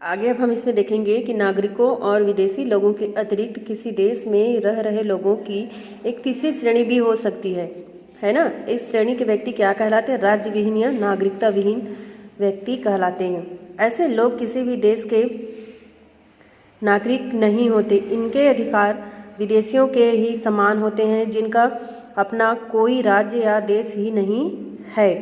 आगे अब हम इसमें देखेंगे कि नागरिकों और विदेशी लोगों के अतिरिक्त किसी देश में रह रहे लोगों की एक तीसरी श्रेणी भी हो सकती है ना। इस श्रेणी के व्यक्ति क्या कहलाते हैं? राज्य विहीन या नागरिकता विहीन व्यक्ति कहलाते हैं। ऐसे लोग किसी भी देश के नागरिक नहीं होते। इनके अधिकार विदेशियों के ही समान होते हैं जिनका अपना कोई राज्य या देश ही नहीं है।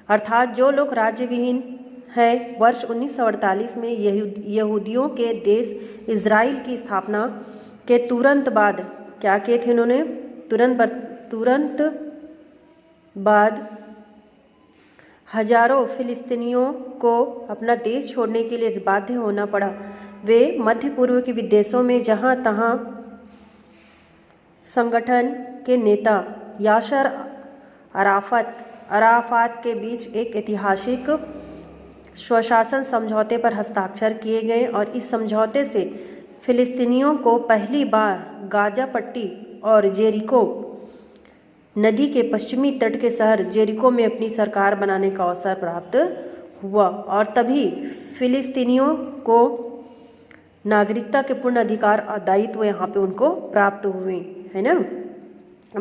अर्थात जो लोग राज्य विहीन है, वर्ष 1948 में यहूदियों के देश इज़राइल की स्थापना के तुरंत बाद क्या किए थे उन्होंने? तुरंत बाद हजारों फिलिस्तीनियों को अपना देश छोड़ने के लिए बाध्य होना पड़ा। वे मध्य पूर्व के विदेशों में जहाँ तहाँ संगठन के नेता यासर अराफात के बीच एक ऐतिहासिक स्वशासन समझौते पर हस्ताक्षर किए गए और इस समझौते से फिलिस्तीनियों को पहली बार गाजा पट्टी और जेरिको नदी के पश्चिमी तट के शहर जेरिको में अपनी सरकार बनाने का अवसर प्राप्त हुआ और तभी फिलिस्तीनियों को नागरिकता के पूर्ण अधिकार और दायित्व यहाँ पे उनको प्राप्त हुए, है ना।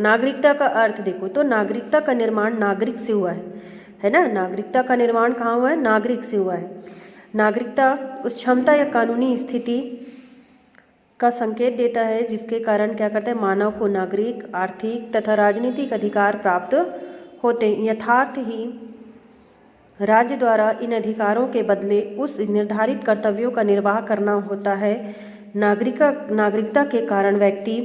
नागरिकता का अर्थ देखो तो नागरिकता का निर्माण नागरिक से हुआ है ना। नागरिकता का निर्माण कहाँ हुआ है? नागरिक से हुआ है। नागरिकता उस क्षमता या कानूनी स्थिति का संकेत देता है जिसके कारण क्या करते हैं? मानव को नागरिक, आर्थिक तथा राजनीतिक अधिकार प्राप्त होते हैं। यथार्थ ही राज्य द्वारा इन अधिकारों के बदले उस निर्धारित कर्तव्यों का निर्वाह करना होता है। नागरिकता के कारण व्यक्ति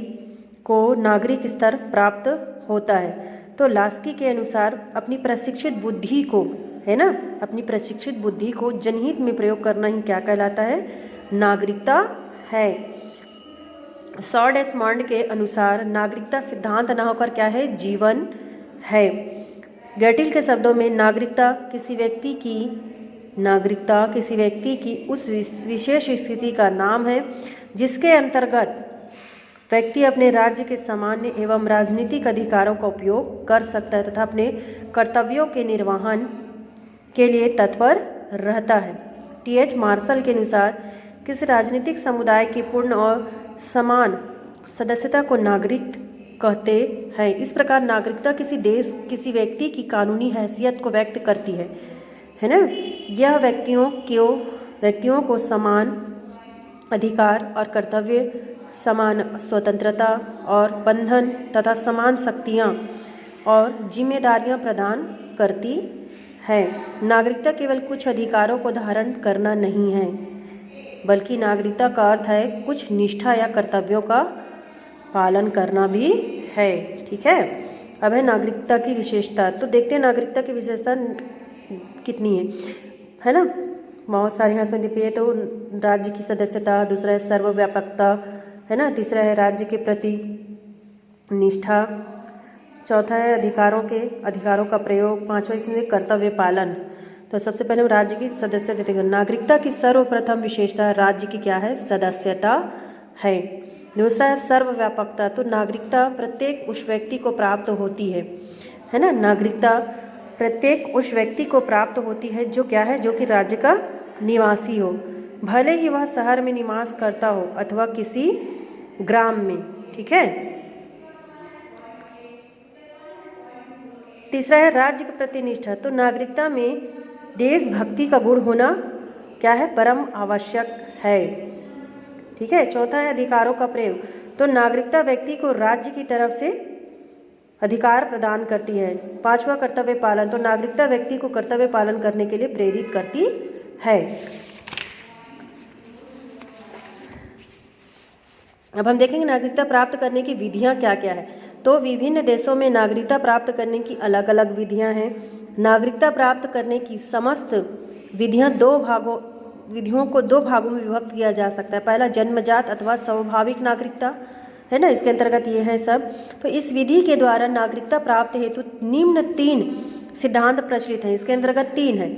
को नागरिक स्तर प्राप्त होता है। तो लास्की के अनुसार अपनी प्रशिक्षित बुद्धि को, है ना, अपनी प्रशिक्षित बुद्धि को जनहित में प्रयोग करना ही क्या कहलाता है? नागरिकता है। सॉ डेसमंड के अनुसार नागरिकता सिद्धांत न होकर क्या है? जीवन है। गेटिल के शब्दों में नागरिकता किसी व्यक्ति की उस विशेष स्थिति का नाम है जिसके अंतर्गत व्यक्ति अपने राज्य के सामान्य एवं राजनीतिक अधिकारों का उपयोग कर सकता है तथा अपने कर्तव्यों के निर्वहन के लिए तत्पर रहता है। टी.एच. मार्शल के अनुसार किसी राजनीतिक समुदाय की पूर्ण और समान सदस्यता को नागरिक कहते हैं। इस प्रकार नागरिकता किसी देश, किसी व्यक्ति की कानूनी हैसियत को व्यक्त करती है ना। यह व्यक्तियों को समान अधिकार और कर्तव्य, समान स्वतंत्रता और बंधन तथा समान शक्तियाँ और जिम्मेदारियाँ प्रदान करती है। नागरिकता केवल कुछ अधिकारों को धारण करना नहीं है बल्कि नागरिकता का अर्थ है कुछ निष्ठा या कर्तव्यों का पालन करना भी है। ठीक है, अब है नागरिकता की विशेषता। तो देखते हैं नागरिकता की विशेषता कितनी है ना। बहुत सारे यहाँ इसमें दिए तो राज्य की सदस्यता, दूसरा है सर्वव्यापकता, है ना, तीसरा है राज्य के प्रति निष्ठा, चौथा है अधिकारों का प्रयोग, पांचवा इसमें कर्तव्य पालन। तो सबसे पहले हम राज्य की सदस्यता देते हैं। नागरिकता की सर्वप्रथम विशेषता राज्य की क्या है? सदस्यता है। दूसरा है सर्वव्यापकता। तो नागरिकता प्रत्येक उस व्यक्ति को प्राप्त होती है ना। नागरिकता प्रत्येक उस व्यक्ति को प्राप्त होती है जो क्या है? जो कि राज्य का निवासी हो, भले ही वह शहर में निवास करता हो अथवा किसी ग्राम में। ठीक है। तीसरा है राज्य के प्रति निष्ठा। तो नागरिकता में देशभक्ति का गुण होना क्या है? परम आवश्यक है। ठीक है। चौथा है अधिकारों का प्रयोग। तो नागरिकता व्यक्ति को राज्य की तरफ से अधिकार प्रदान करती है। पांचवा कर्तव्य पालन। तो नागरिकता व्यक्ति को कर्तव्य पालन करने के लिए प्रेरित करती है। अब हम देखेंगे नागरिकता प्राप्त करने की विधियां क्या क्या है। तो विभिन्न देशों में नागरिकता प्राप्त करने की अलग अलग विधियां हैं। नागरिकता प्राप्त करने की समस्त विधियों को दो भागों में विभक्त किया जा सकता है। पहला जन्मजात अथवा स्वाभाविक नागरिकता, है ना, इसके अंतर्गत ये है सब। तो इस विधि के द्वारा नागरिकता प्राप्त हेतु निम्न 3 सिद्धांत प्रचलित हैं। इसके अंतर्गत 3 है।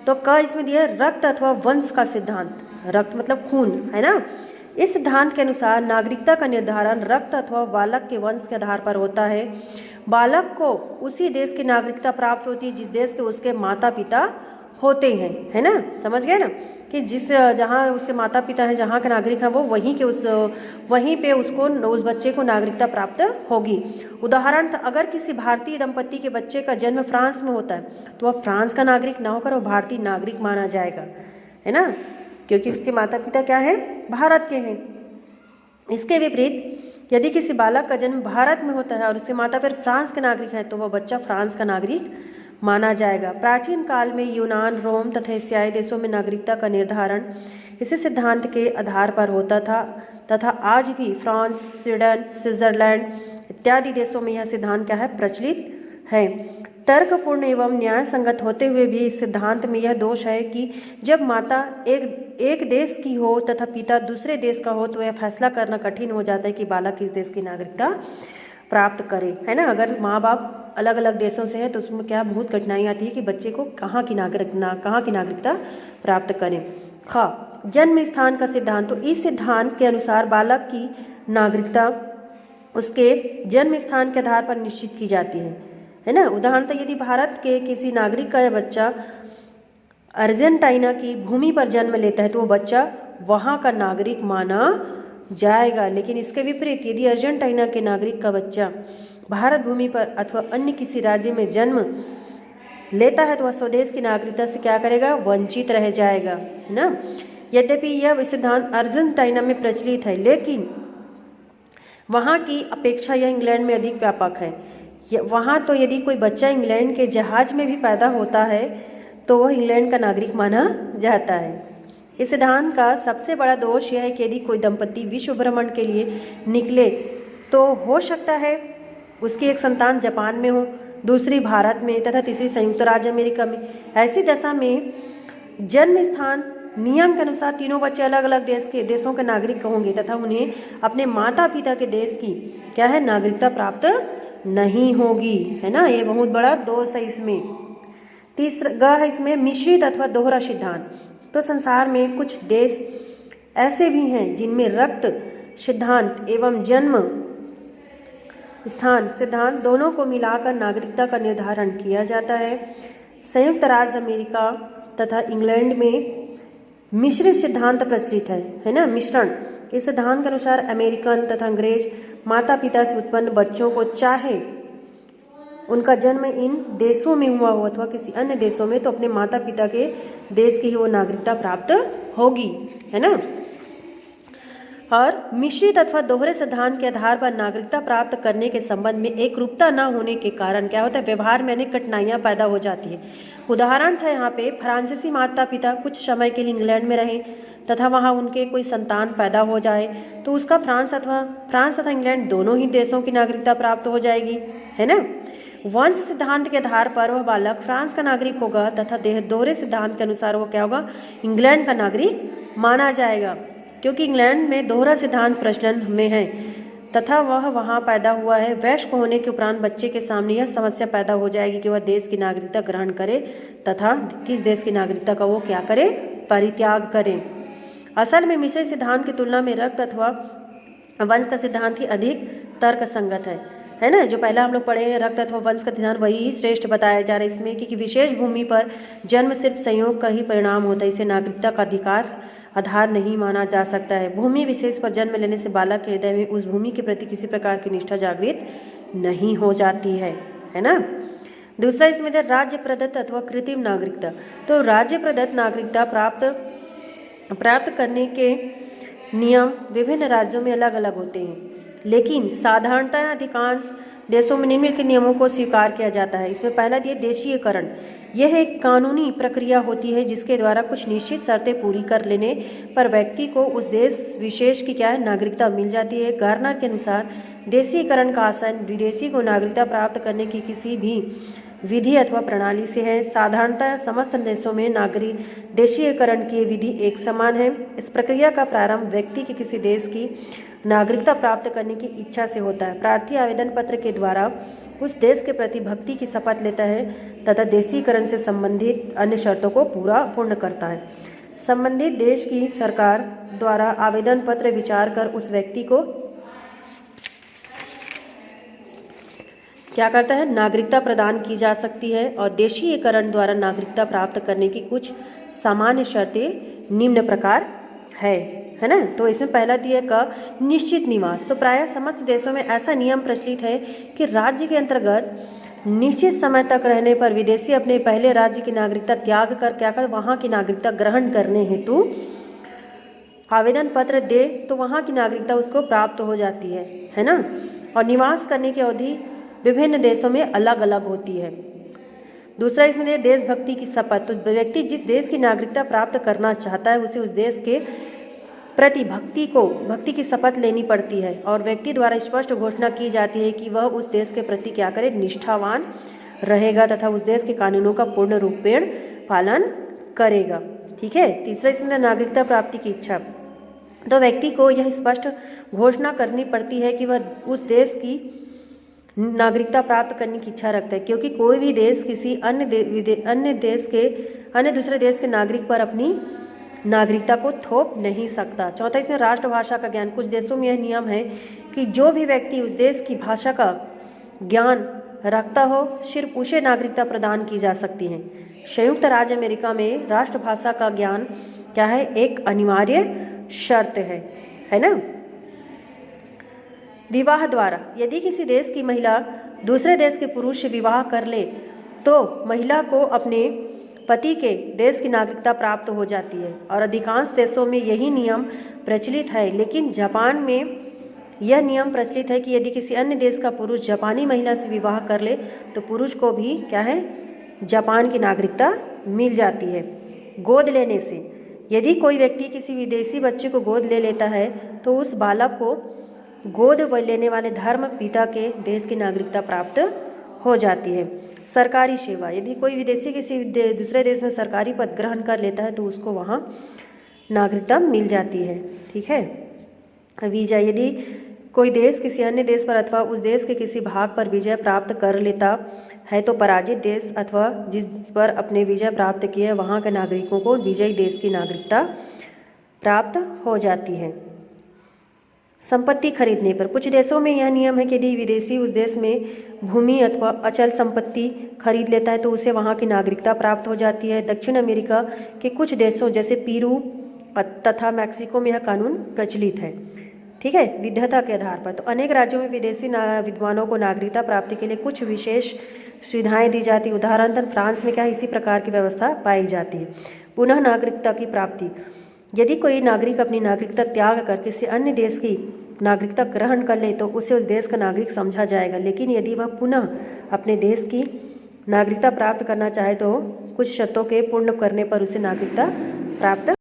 तो क इसमें दिया है रक्त अथवा वंश का सिद्धांत। रक्त मतलब खून, है ना। इस सिद्धांत के अनुसार नागरिकता का निर्धारण रक्त अथवा बालक के वंश के आधार पर होता है। बालक को उसी देश की नागरिकता प्राप्त होती है जिस देश के उसके माता पिता होते हैं, है ना, समझ गए ना, कि जहाँ उसके माता पिता हैं, जहाँ के नागरिक हैं, वो वहीं पे उसको उस बच्चे को नागरिकता प्राप्त होगी। उदाहरण, अगर किसी भारतीय दंपत्ति के बच्चे का जन्म फ्रांस में होता है तो वह फ्रांस का नागरिक ना होकर वो भारतीय नागरिक माना जाएगा, है ना, क्योंकि उसके माता पिता क्या है, भारत के हैं। इसके विपरीत यदि किसी बालक का जन्म भारत में होता है और उसके माता फिर फ्रांस के नागरिक हैं तो वह बच्चा फ्रांस का नागरिक माना जाएगा। प्राचीन काल में यूनान, रोम तथा एशियाई देशों में नागरिकता का निर्धारण इसी सिद्धांत के आधार पर होता था तथा आज भी फ्रांस, स्वीडन, स्विट्जरलैंड इत्यादि देशों में यह सिद्धांत क्या है, प्रचलित है। तर्कपूर्ण एवं न्याय संगत होते हुए भी इस सिद्धांत में यह दोष है कि जब माता एक देश की हो तथा पिता दूसरे देश का हो तो यह फैसला करना कठिन हो जाता है कि बालक किस देश की नागरिकता प्राप्त करे, है ना। अगर माँ बाप अलग अलग देशों से हैं तो उसमें क्या बहुत कठिनाई आती है कि बच्चे को कहाँ की नागरिकता प्राप्त करें। जन्म स्थान का सिद्धांत, तो इस सिद्धांत के अनुसार बालक की नागरिकता उसके जन्म स्थान के आधार पर निश्चित की जाती है ना। उदाहरणतः यदि भारत के किसी नागरिक का बच्चा अर्जेंटीना की भूमि पर जन्म लेता है तो वो बच्चा वहाँ का नागरिक माना जाएगा। लेकिन इसके विपरीत यदि अर्जेंटीना के नागरिक का बच्चा भारत भूमि पर अथवा अन्य किसी राज्य में जन्म लेता है तो वह स्वदेश की नागरिकता से क्या करेगा, वंचित रह जाएगा, है ना। यद्यपि यह सिद्धांत अर्जेंटीना में प्रचलित है लेकिन वहाँ की अपेक्षा यह इंग्लैंड में अधिक व्यापक है। वहाँ तो यदि कोई बच्चा इंग्लैंड के जहाज में भी पैदा होता है तो वह इंग्लैंड का नागरिक माना जाता है। इस सिद्धांत का सबसे बड़ा दोष यह है कि यदि कोई दंपति विश्व भ्रमण के लिए निकले तो हो सकता है उसकी एक संतान जापान में हो, दूसरी भारत में तथा तीसरी संयुक्त राज्य अमेरिका में। ऐसी दशा में जन्म स्थान नियम के अनुसार तीनों बच्चे अलग अलग देशों के नागरिक होंगे तथा उन्हें अपने माता पिता के देश की क्या है, नागरिकता प्राप्त नहीं होगी, है ना। ये बहुत बड़ा दोष है इसमें। तीसरा है इसमें मिश्रित अथवा दोहरा सिद्धांत। तो संसार में कुछ देश ऐसे भी हैं जिनमें रक्त सिद्धांत एवं जन्म स्थान सिद्धांत दोनों को मिलाकर नागरिकता का निर्धारण किया जाता है। संयुक्त राज्य अमेरिका तथा इंग्लैंड में मिश्रित सिद्धांत प्रचलित है ना, मिश्रण। इस सिद्धांत के अनुसार अमेरिकन तथा अंग्रेज माता पिता से उत्पन्न बच्चों को चाहे उनका जन्म इन देशों में हुआ हो अथवा किसी अन्य देशों में तो अपने माता पिता के देश की ही वो नागरिकता प्राप्त होगी, है ना। और मिश्रित अथवा दोहरे सिद्धांत के आधार पर नागरिकता प्राप्त करने के संबंध में एक रूपता न होने के कारण क्या होता है, व्यवहार में अनेक कठिनाइयाँ पैदा हो जाती है। उदाहरण था यहाँ पे फ्रांसीसी माता पिता कुछ समय के लिए इंग्लैंड में रहे तथा वहाँ उनके कोई संतान पैदा हो जाए तो उसका फ्रांस तथा इंग्लैंड दोनों ही देशों की नागरिकता प्राप्त हो जाएगी, है ना। वंश सिद्धांत के आधार पर वह बालक फ्रांस का नागरिक होगा तथा दोहरे सिद्धांत के अनुसार वो क्या होगा, इंग्लैंड का नागरिक माना जाएगा, क्योंकि इंग्लैंड में दोहरा सिद्धांत प्रचलन में है तथा वह वहाँ पैदा हुआ है। वयस्क होने के उपरांत बच्चे के सामने यह समस्या पैदा हो जाएगी कि वह देश की नागरिकता ग्रहण करे तथा किस देश की नागरिकता का वो क्या करे, परित्याग करे। असल में मिश्रित सिद्धांत की तुलना में रक्त अथवा वंश का सिद्धांत ही अधिक तर्क संगत है ना। जो पहला हम लोग पढ़े हैं रक्त अथवा वंश का सिद्धांत वही श्रेष्ठ बताया जा रहा है इसमें कि विशेष भूमि पर जन्म सिर्फ संयोग का ही परिणाम होता है, इसे नागरिकता का अधिकार आधार नहीं माना जा सकता है। भूमि विशेष पर जन्म लेने से बालक के हृदय में उस भूमि के प्रति किसी प्रकार की निष्ठा जागृत नहीं हो जाती है ना। दूसरा इसमें था राज्य प्रदत्त अथवा कृत्रिम नागरिकता। तो राज्य प्रदत्त नागरिकता प्राप्त करने के नियम विभिन्न राज्यों में अलग अलग होते हैं, लेकिन साधारणतः अधिकांश देशों में निम्नलिखित नियमों को स्वीकार किया जाता है। इसमें पहला दिए देशीयकरण। यह एक कानूनी प्रक्रिया होती है जिसके द्वारा कुछ निश्चित शर्तें पूरी कर लेने पर व्यक्ति को उस देश विशेष की क्या है, नागरिकता मिल जाती है। गार्नर के अनुसार देशीयकरण का आशय विदेशी को नागरिकता प्राप्त करने की किसी भी विधि अथवा प्रणाली से है। साधारणतः समस्त देशों में देशीयकरण की विधि एक समान है। इस प्रक्रिया का प्रारंभ व्यक्ति के किसी देश की नागरिकता प्राप्त करने की इच्छा से होता है। प्रार्थी आवेदन पत्र के द्वारा उस देश के प्रति भक्ति की शपथ लेता है तथा देशीकरण से संबंधित अन्य शर्तों को पूर्ण करता है। संबंधित देश की सरकार द्वारा आवेदन पत्र विचार कर उस व्यक्ति को क्या करता है, नागरिकता प्रदान की जा सकती है। और देशीयकरण द्वारा नागरिकता प्राप्त करने की कुछ सामान्य शर्तें निम्न प्रकार है ना। तो इसमें पहला दिया का निश्चित निवास। तो प्रायः समस्त देशों में ऐसा नियम प्रचलित है कि राज्य के अंतर्गत निश्चित समय तक रहने पर विदेशी अपने पहले राज्य की नागरिकता त्याग कर क्या कर वहाँ की नागरिकता ग्रहण करने हेतु आवेदन पत्र दे तो वहाँ की नागरिकता उसको प्राप्त हो जाती है ना। और निवास करने की अवधि विभिन्न देशों में अलग अलग होती है। दूसरा इसमें है देशभक्ति की शपथ। तो व्यक्ति जिस देश की नागरिकता प्राप्त करना चाहता है उसे उस देश के प्रति भक्ति की शपथ लेनी पड़ती है और व्यक्ति द्वारा स्पष्ट घोषणा की जाती है कि वह उस देश के प्रति क्या करे, निष्ठावान रहेगा तथा उस देश के कानूनों का पूर्ण रूपेण पालन करेगा। ठीक है। तीसरा इसमें नागरिकता प्राप्ति की इच्छा। तो व्यक्ति को यह स्पष्ट घोषणा करनी पड़ती है कि वह उस देश की नागरिकता प्राप्त करने की इच्छा रखता है, क्योंकि कोई भी देश किसी अन्य दूसरे देश के नागरिक पर अपनी नागरिकता को थोप नहीं सकता। चौथा इसमें राष्ट्रभाषा का ज्ञान। कुछ देशों में यह नियम है कि जो भी व्यक्ति उस देश की भाषा का ज्ञान रखता हो सिर्फ उसे नागरिकता प्रदान की जा सकती है। संयुक्त राज्य अमेरिका में राष्ट्रभाषा का ज्ञान क्या है, एक अनिवार्य शर्त है ना। विवाह द्वारा। यदि किसी देश की महिला दूसरे देश के पुरुष से विवाह कर ले तो महिला को अपने पति के देश की नागरिकता प्राप्त हो जाती है और अधिकांश देशों में यही नियम प्रचलित है। लेकिन जापान में यह नियम प्रचलित है कि यदि किसी अन्य देश का पुरुष जापानी महिला से विवाह कर ले तो पुरुष को भी क्या है, जापान की नागरिकता मिल जाती है। गोद लेने से। यदि कोई व्यक्ति किसी विदेशी बच्चे को गोद ले लेता है तो उस बालक को गोद लेने वाले धर्म पिता के देश की नागरिकता प्राप्त हो जाती है। सरकारी सेवा। यदि कोई विदेशी किसी दूसरे देश में सरकारी पद ग्रहण कर लेता है तो उसको वहाँ नागरिकता मिल जाती है। ठीक है। वीजा। यदि कोई देश किसी अन्य देश पर अथवा उस देश के किसी भाग पर विजय प्राप्त कर लेता है तो पराजित देश अथवा जिस पर अपने विजय प्राप्त किए है वहाँ के नागरिकों को विजयी देश की नागरिकता प्राप्त हो जाती है। संपत्ति खरीदने पर। कुछ देशों में यह नियम है कि यदि विदेशी उस देश में भूमि अथवा अचल संपत्ति खरीद लेता है तो उसे वहाँ की नागरिकता प्राप्त हो जाती है। दक्षिण अमेरिका के कुछ देशों जैसे पेरू तथा मैक्सिको में यह कानून प्रचलित है। ठीक है। विद्याता के आधार पर। तो अनेक राज्यों में विदेशी विद्वानों को नागरिकता प्राप्ति के लिए कुछ विशेष सुविधाएं दी जाती है। उदाहरणतः फ्रांस में क्या है, इसी प्रकार की व्यवस्था पाई जाती है। पुनः नागरिकता की प्राप्ति। यदि कोई नागरिक अपनी नागरिकता त्याग कर किसी अन्य देश की नागरिकता ग्रहण कर ले तो उसे उस देश का नागरिक समझा जाएगा। लेकिन यदि वह पुनः अपने देश की नागरिकता प्राप्त करना चाहे तो कुछ शर्तों के पूर्ण करने पर उसे नागरिकता प्राप्त